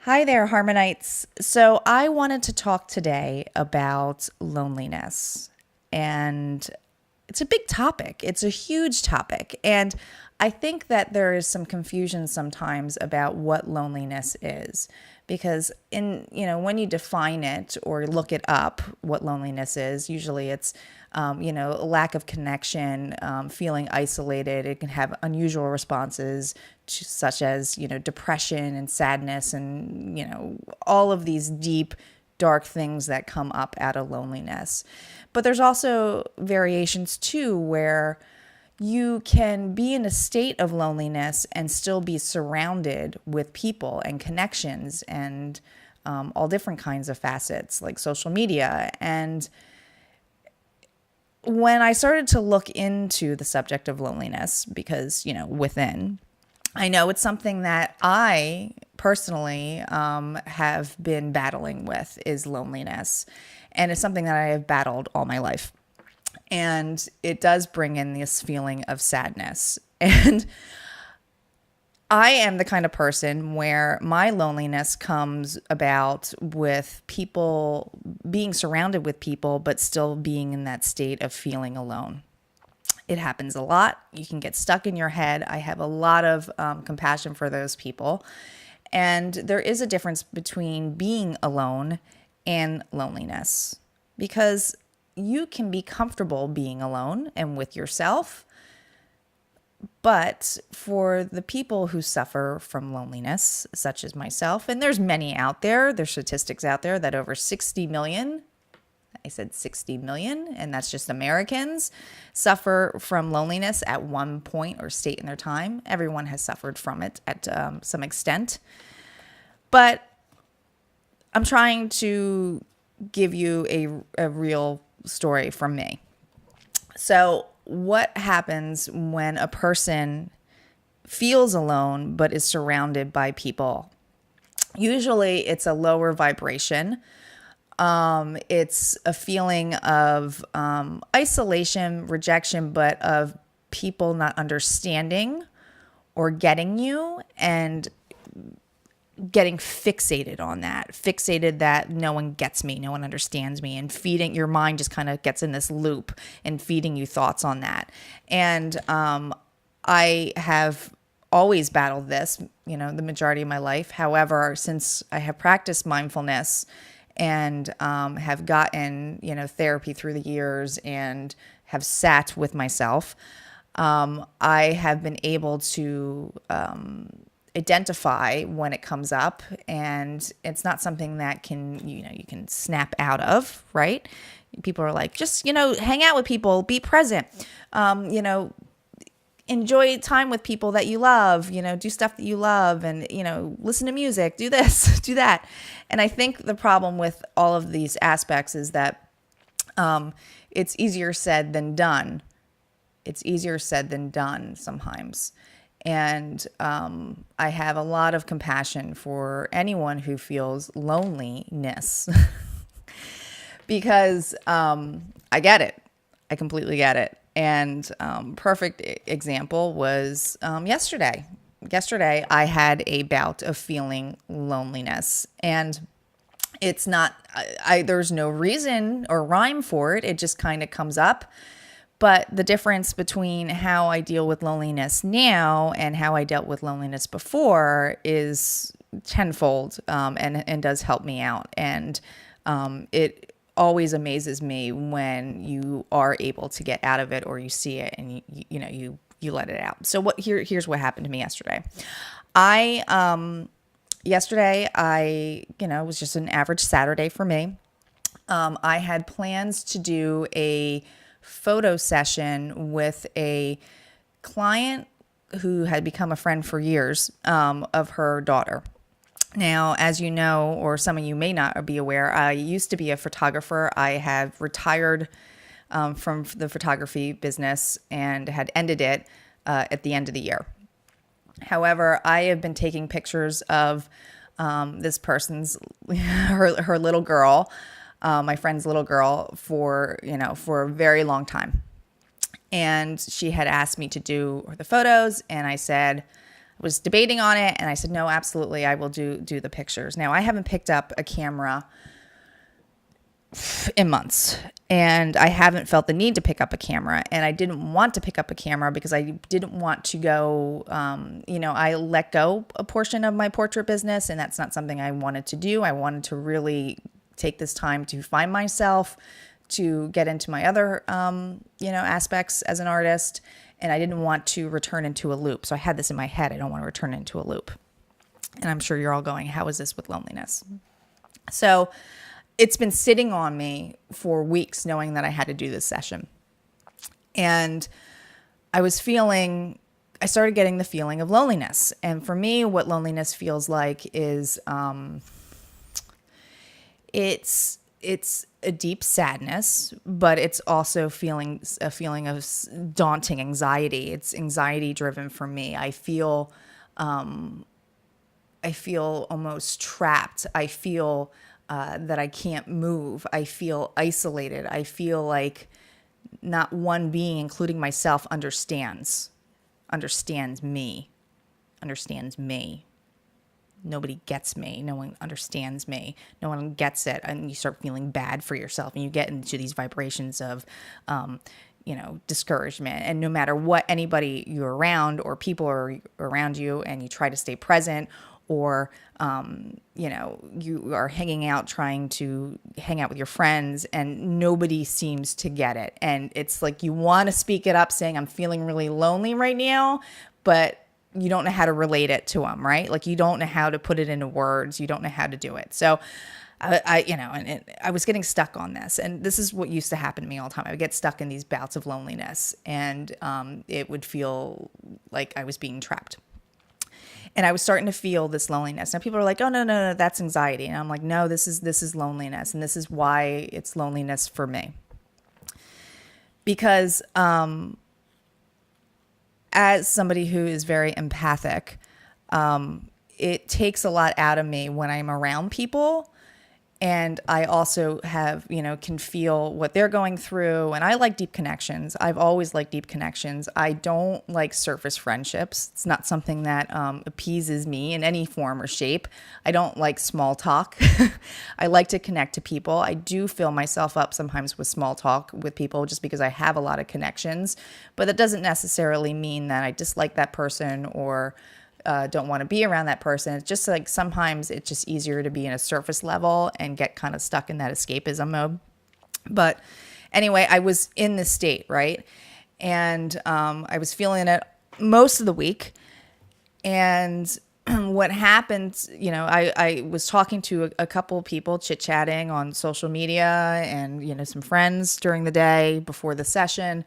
Hi there, Harmonites. So, I wanted to talk today about loneliness. And it's a big topic, it's a huge topic. And I think that there is some confusion sometimes about what loneliness is. Because when you define it or look it up, what loneliness is, usually it's a lack of connection, feeling isolated. It can have unusual responses such as, depression and sadness and, all of these deep, dark things that come up out of loneliness. But there's also variations too where you can be in a state of loneliness and still be surrounded with people and connections and all different kinds of facets like social media. And when I started to look into the subject of loneliness, because, within, I know it's something that I personally have been battling with is loneliness. And it's something that I have battled all my life. And it does bring in this feeling of sadness. And I am the kind of person where my loneliness comes about with people, being surrounded with people, but still being in that state of feeling alone. It happens a lot. You can get stuck in your head. I have a lot of compassion for those people. And there is a difference between being alone and loneliness, because you can be comfortable being alone and with yourself. But for the people who suffer from loneliness, such as myself, and there's many out there, there's statistics out there that over 60 million, I said 60 million, and that's just Americans, suffer from loneliness at one point or state in their time. Everyone has suffered from it at some extent. But I'm trying to give you a real story from me. So, what happens when a person feels alone but is surrounded by people? Usually it's a lower vibration. It's a feeling of isolation, rejection, but of people not understanding or getting you and getting fixated on that, fixated that no one gets me, no one understands me, and feeding your mind just kind of gets in this loop and feeding you thoughts on that. And I have always battled this, the majority of my life. However, since I have practiced mindfulness and have gotten, therapy through the years and have sat with myself, I have been able to identify when it comes up, and it's not something that you can snap out of, right? People are like, just, hang out with people, be present, enjoy time with people that you love, do stuff that you love, and, listen to music, do this, do that. And I think the problem with all of these aspects is that it's easier said than done. It's easier said than done sometimes. And I have a lot of compassion for anyone who feels loneliness because I get it. I completely get it. And perfect example was yesterday. Yesterday, I had a bout of feeling loneliness, and it's not, there's no reason or rhyme for it. It just kind of comes up. But the difference between how I deal with loneliness now and how I dealt with loneliness before is tenfold, and does help me out. And it always amazes me when you are able to get out of it, or you see it and you let it out. So here's what happened to me yesterday. Yesterday it was just an average Saturday for me. I had plans to do a photo session with a client who had become a friend for years, of her daughter. Now, as you know, or some of you may not be aware, I used to be a photographer. I have retired from the photography business and had ended it at the end of the year. However, I have been taking pictures of this person's, her little girl, my friend's little girl, for a very long time. And she had asked me to do the photos, and I said, was debating on it, and I said, no, absolutely, I will do the pictures. Now, I haven't picked up a camera in months, and I haven't felt the need to pick up a camera, and I didn't want to pick up a camera because I didn't want to go, I let go a portion of my portrait business, and that's not something I wanted to do. I wanted to really take this time to find myself, to get into my other, aspects as an artist, and I didn't want to return into a loop. So I had this in my head. I don't want to return into a loop. And I'm sure you're all going, how is this with loneliness? So it's been sitting on me for weeks knowing that I had to do this session. And I started getting the feeling of loneliness. And for me, what loneliness feels like is it's a deep sadness, but it's also a feeling of daunting anxiety. It's anxiety driven for me. I feel almost trapped. I feel that I can't move. I feel isolated. I feel like not one being, including myself, understands me. Nobody gets me. No one understands me. No one gets it. And you start feeling bad for yourself, and you get into these vibrations of, discouragement. And no matter what anybody you're around or people are around you, and you try to stay present, or, you are hanging out, trying to hang out with your friends, and nobody seems to get it. And it's like you want to speak it up saying, I'm feeling really lonely right now, but you don't know how to relate it to them, right? Like you don't know how to put it into words. You don't know how to do it. So I was getting stuck on this, and this is what used to happen to me all the time. I would get stuck in these bouts of loneliness, and it would feel like I was being trapped. And I was starting to feel this loneliness. Now people are like, oh, no, that's anxiety. And I'm like, no, this is loneliness. And this is why it's loneliness for me. Because as somebody who is very empathic, it takes a lot out of me when I'm around people. And I also can feel what they're going through. And I like deep connections. I've always liked deep connections. I don't like surface friendships. It's not something that appeases me in any form or shape. I don't like small talk. I like to connect to people. I do fill myself up sometimes with small talk with people just because I have a lot of connections. But that doesn't necessarily mean that I dislike that person or don't want to be around that person. It's just like sometimes it's just easier to be in a surface level and get kind of stuck in that escapism mode. But anyway, I was in this state, right? And I was feeling it most of the week. And what happened, I was talking to a couple of people, chit-chatting on social media and, some friends during the day before the session.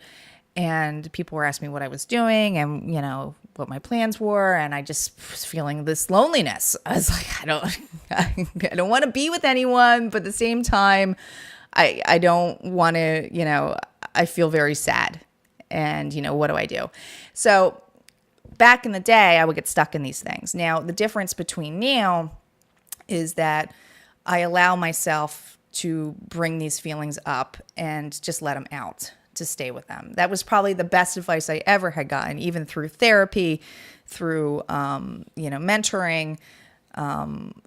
And people were asking me what I was doing and, what my plans were. And I just was feeling this loneliness. I was like, I don't want to be with anyone, but at the same time, I don't want to, I feel very sad. And, what do I do? So back in the day, I would get stuck in these things. Now, the difference between now is that I allow myself to bring these feelings up and just let them out, to stay with them. That was probably the best advice I ever had gotten, even through therapy, through, mentoring,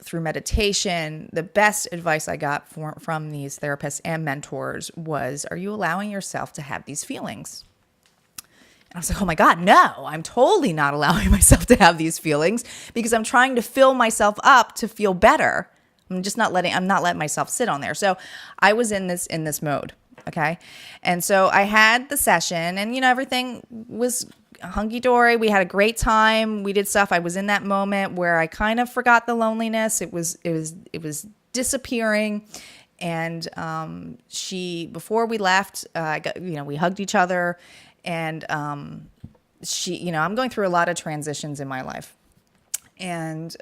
through meditation. The best advice I got from these therapists and mentors was, are you allowing yourself to have these feelings? And I was like, oh my God, no, I'm totally not allowing myself to have these feelings because I'm trying to fill myself up to feel better. I'm not letting myself sit on there. So I was in this mode. Okay. And so I had the session and, everything was hunky-dory. We had a great time. We did stuff. I was in that moment where I kind of forgot the loneliness. It was disappearing. And before we left, we hugged each other. And I'm going through a lot of transitions in my life. And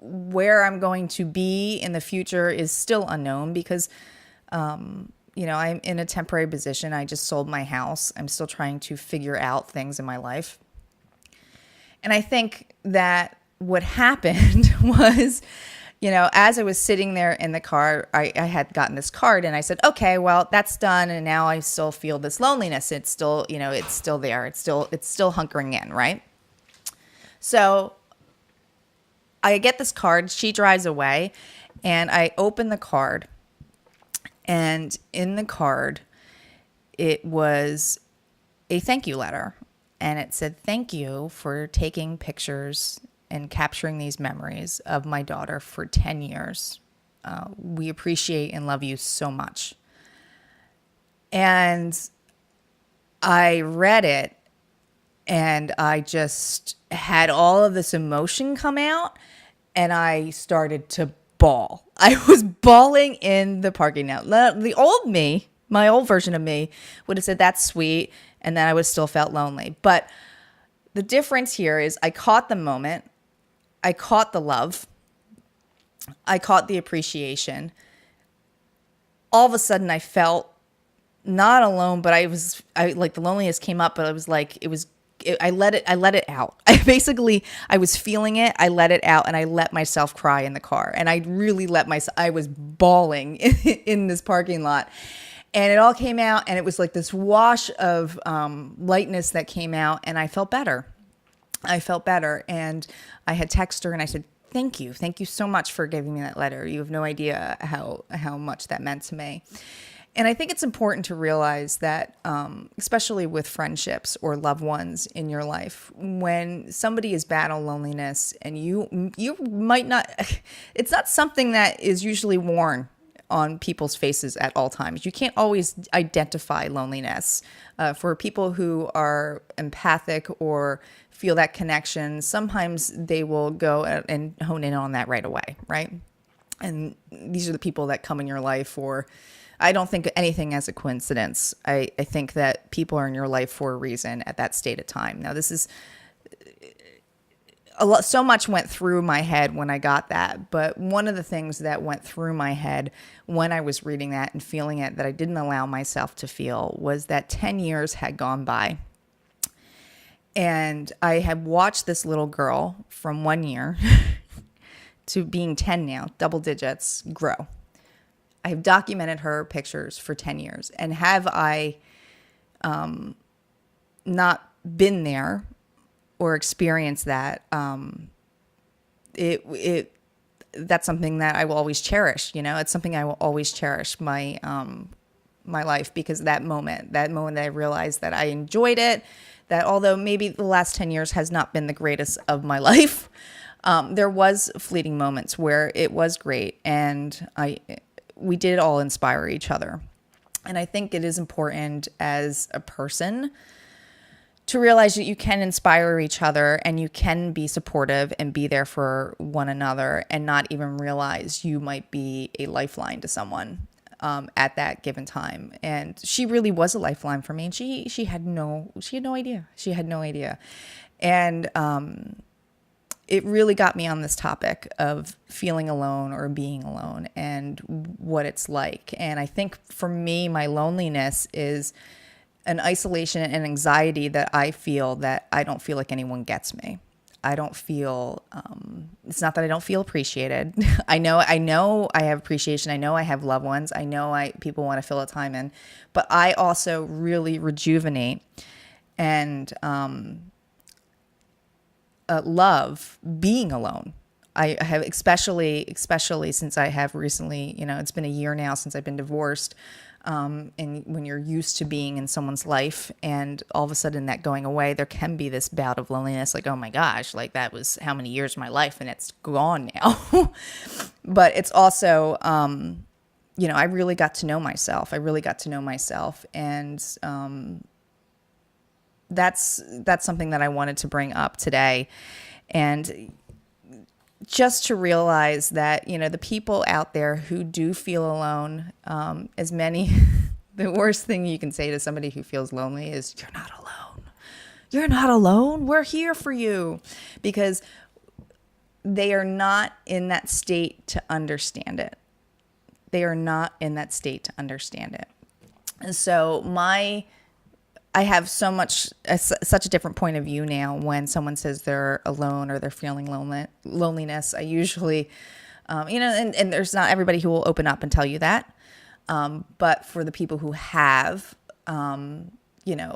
where I'm going to be in the future is still unknown because I'm in a temporary position. I just sold my house. I'm still trying to figure out things in my life. And I think that what happened was, as I was sitting there in the car, I had gotten this card and I said, okay, well, that's done. And now I still feel this loneliness. It's still, it's still there. It's still hunkering in, right? So I get this card. She drives away, and I open the card. And in the card, it was a thank you letter. And it said, "Thank you for taking pictures and capturing these memories of my daughter for 10 years. We appreciate and love you so much." And I read it, and I just had all of this emotion come out, and I started to bawl. I was bawling in the parking lot. The old me, my old version of me, would have said, "That's sweet," and then I would have still felt lonely. But the difference here is I caught the moment, I caught the love, I caught the appreciation. All of a sudden I felt not alone, but I like the loneliness came up, but I was like, I let it out. I was feeling it. I let it out, and I let myself cry in the car. And I really I was bawling in this parking lot, and it all came out, and it was like this wash of lightness that came out, and I felt better. And I had texted her, and I said, "Thank you so much for giving me that letter. You have no idea how much that meant to me." And I think it's important to realize that, especially with friendships or loved ones in your life, when somebody is battle loneliness, and you might not, it's not something that is usually worn on people's faces at all times. You can't always identify loneliness. For people who are empathic or feel that connection, sometimes they will go and hone in on that right away, right? And these are the people that come in your life for, I don't think anything as a coincidence. I think that people are in your life for a reason at that state of time. Now, this is a lot, so much went through my head when I got that. But one of the things that went through my head when I was reading that and feeling it that I didn't allow myself to feel was that 10 years had gone by. And I had watched this little girl from 1 year to being 10 now, double digits, grow. I have documented her pictures for 10 years. And have I not been there or experienced that, that's something that I will always cherish. It's something I will always cherish, my life, because that moment that I realized that I enjoyed it, that although maybe the last 10 years has not been the greatest of my life, there was fleeting moments where it was great, and we did all inspire each other. And I think it is important as a person to realize that you can inspire each other, and you can be supportive and be there for one another, and not even realize you might be a lifeline to someone at that given time. And she really was a lifeline for me, and she had no idea. She had no idea. And it really got me on this topic of feeling alone or being alone and what it's like. And I think for me, my loneliness is an isolation and anxiety that I feel that I don't feel like anyone gets me. I don't feel, it's not that I don't feel appreciated. I know I have appreciation. I know I have loved ones. I know people want to fill a time in, but I also really rejuvenate and love being alone. I have, especially since I have recently, it's been a year now since I've been divorced. And when you're used to being in someone's life and all of a sudden that going away, there can be this bout of loneliness. Like, oh my gosh, like that was how many years of my life and it's gone now. But it's also, I really got to know myself. And, that's something that I wanted to bring up today. And just to realize that, the people out there who do feel alone, the worst thing you can say to somebody who feels lonely is, "You're not alone. You're not alone. We're here for you." Because they are not in that state to understand it. And so I have such a different point of view now when someone says they're alone or they're feeling loneliness. I usually, and there's not everybody who will open up and tell you that. But for the people who have,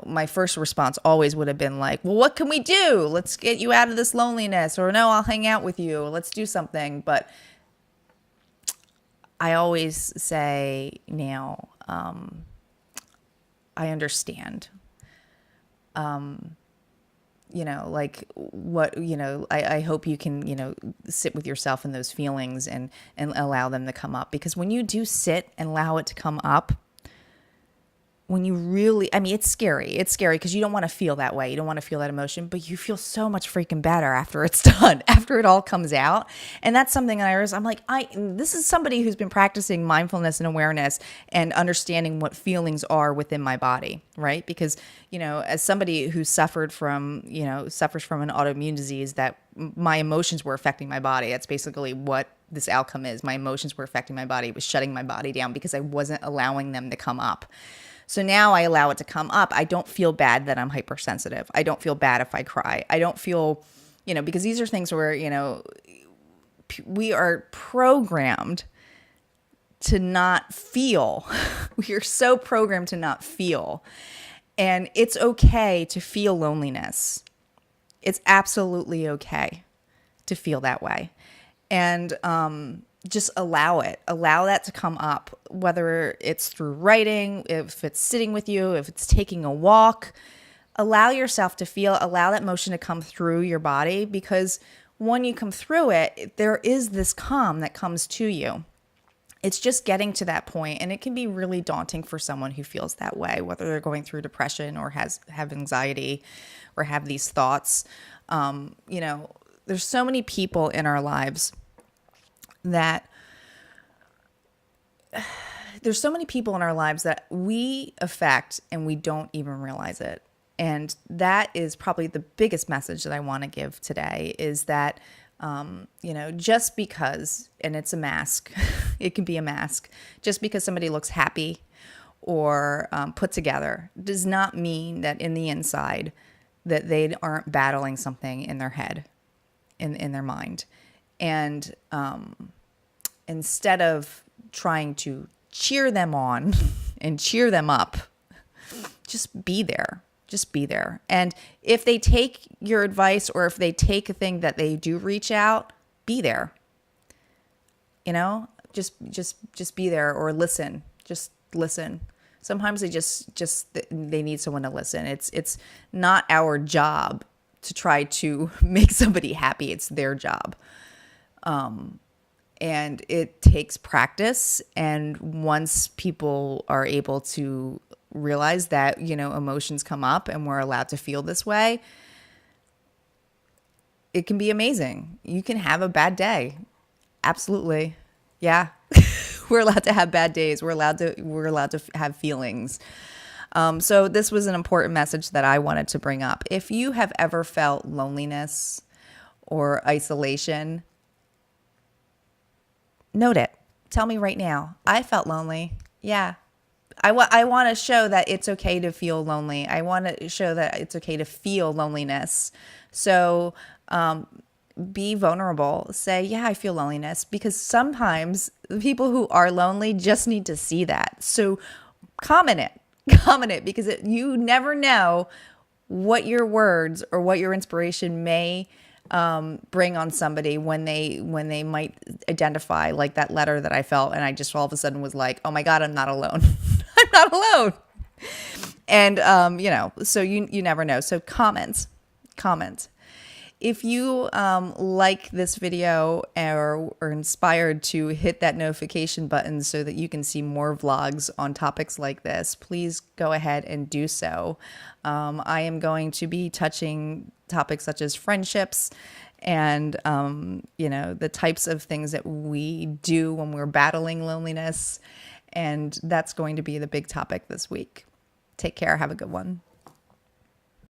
my first response always would have been like, well, what can we do? Let's get you out of this loneliness. Or no, I'll hang out with you. Let's do something. But I always say now, I understand. Like what, I hope you can, sit with yourself in those feelings and allow them to come up. Because when you do sit and allow it to come up, when you really, it's scary. It's scary because you don't want to feel that way. You don't want to feel that emotion, but you feel so much freaking better after it's done, after it all comes out. And that's something I'm like, this is somebody who's been practicing mindfulness and awareness and understanding what feelings are within my body, right? Because, as somebody who suffers from an autoimmune disease, that my emotions were affecting my body. That's basically what this outcome is. My emotions were affecting my body. It was shutting my body down because I wasn't allowing them to come up. So now I allow it to come up. I don't feel bad that I'm hypersensitive. I don't feel bad if I cry. I don't feel, because these are things where, we are programmed to not feel. We are so programmed to not feel. And it's okay to feel loneliness. It's absolutely okay to feel that way. And, just allow it. Allow that to come up, whether it's through writing, if it's sitting with you, if it's taking a walk. Allow yourself to feel, allow that motion to come through your body, because when you come through it, there is this calm that comes to you. It's just getting to that point, and it can be really daunting for someone who feels that way, whether they're going through depression or have anxiety or have these thoughts. There's so many people in our lives that we affect and we don't even realize it. And that is probably the biggest message that I want to give today, is that, just because, and it's a mask, it can be a mask, just because somebody looks happy or put together does not mean that in the inside that they aren't battling something in their head, in their mind. And instead of trying to cheer them on and cheer them up, just be there. Just be there. And if they take your advice, or if they take a thing that they do reach out, be there. Just be there, or listen. Just listen. Sometimes they need someone to listen. It's not our job to try to make somebody happy. It's their job. And it takes practice. And once people are able to realize that, emotions come up and we're allowed to feel this way, it can be amazing. You can have a bad day. Absolutely. Yeah. We're allowed to have bad days. We're allowed to have feelings. So this was an important message that I wanted to bring up. If you have ever felt loneliness or isolation, note it. Tell me right now. I felt lonely. Yeah. I want to show that it's okay to feel lonely. I want to show that it's okay to feel loneliness. So be vulnerable. Say, yeah, I feel loneliness, because sometimes the people who are lonely just need to see that. So comment it, because you never know what your words or what your inspiration may bring on somebody when they might identify, like that letter that I felt, and I just all of a sudden was like, oh my God, I'm not alone. I'm not alone. And so you never know. So comment. If you like this video or are inspired to hit that notification button so that you can see more vlogs on topics like this, please go ahead and do so. I am going to be touching topics such as friendships and, the types of things that we do when we're battling loneliness. And that's going to be the big topic this week. Take care. Have a good one.